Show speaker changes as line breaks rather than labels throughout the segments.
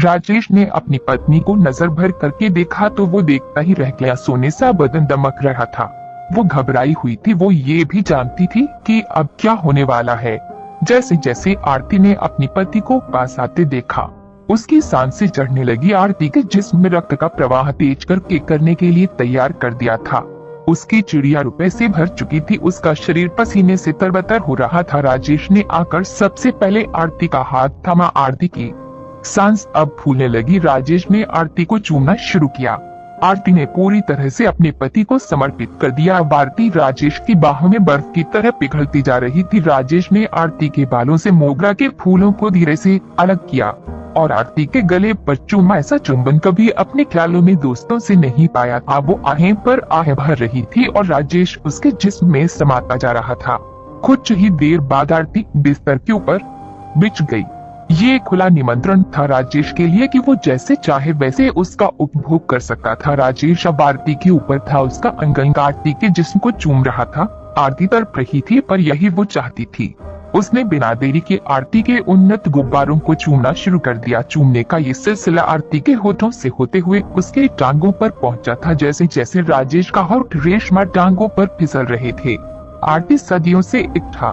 राजेश ने अपनी पत्नी को नजर भर करके देखा तो वो देखता ही रह गया। सोने सा बदन दमक रहा था। वो घबराई हुई थी। वो ये भी जानती थी कि अब क्या होने वाला है। जैसे जैसे आरती ने अपनी पति को पास आते देखा, उसकी सांसें चढ़ने लगी। आरती के जिस्म में रक्त का प्रवाह तेज करने के लिए तैयार कर दिया था। उसकी चिड़िया रुपए से भर चुकी थी। उसका शरीर पसीने से तरबतर हो रहा था। राजेश ने आकर सबसे पहले आरती का हाथ थामा। आरती की सांस अब फूलने लगी। राजेश ने आरती को चूमना शुरू किया। आरती ने पूरी तरह से अपने पति को समर्पित कर दिया। अब आरती राजेश की बाहों में बर्फ की तरह पिघलती जा रही थी। राजेश ने आरती के बालों से मोगरा के फूलों को धीरे से अलग किया और आरती के गले पर चूमा। ऐसा चुंबन कभी अपने ख्यालों में दोस्तों से नहीं पाया था। वो आहें पर आहें भर रही थी और राजेश उसके जिस्म में समाता जा रहा था। कुछ ही देर बाद आरती बिस्तर के ऊपर बिछ गई। ये खुला निमंत्रण था राजेश के लिए कि वो जैसे चाहे वैसे उसका उपभोग कर सकता था। राजेश अब आरती के ऊपर था। उसका अंग आरती के जिस्म को चूम रहा था। आरती तड़प रही थी, पर यही वो चाहती थी। उसने बिना देरी के आरती के उन्नत गुब्बारों को चूमना शुरू कर दिया। चूमने का ये सिलसिला आरती के होठों से होते हुए उसके टांगों पर पहुंचा था। जैसे जैसे राजेश का होठ रेशमा टांगों पर फिसल रहे थे, आरती सदियों से इकट्ठा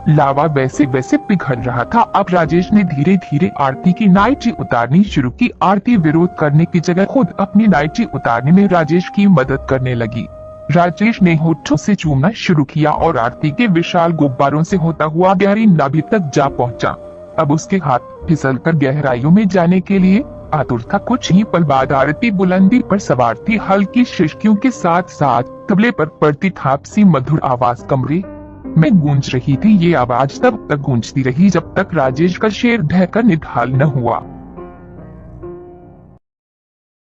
लावा वैसे वैसे पिघल रहा था। अब राजेश ने धीरे धीरे आरती की नाइटी उतारनी शुरू की। आरती विरोध करने की जगह खुद अपनी नाइटी उतारने में राजेश की मदद करने लगी। राजेश ने होठों से चूमना शुरू किया और आरती के विशाल गुब्बारों से होता हुआ गहरी नाभि तक जा पहुंचा। अब उसके हाथ फिसलकर गहराइयों में जाने के लिए आतुर था। कुछ ही पल बाद आरती बुलंदी पर सवार थी। हल्की शिश्कियों के साथ साथ तबले पर पड़ती थाप सी मधुर आवाज कमरे में गूंज रही थी। ये आवाज तब तक गूंजती रही जब तक राजेश का शेर ढहकर निढाल न हुआ।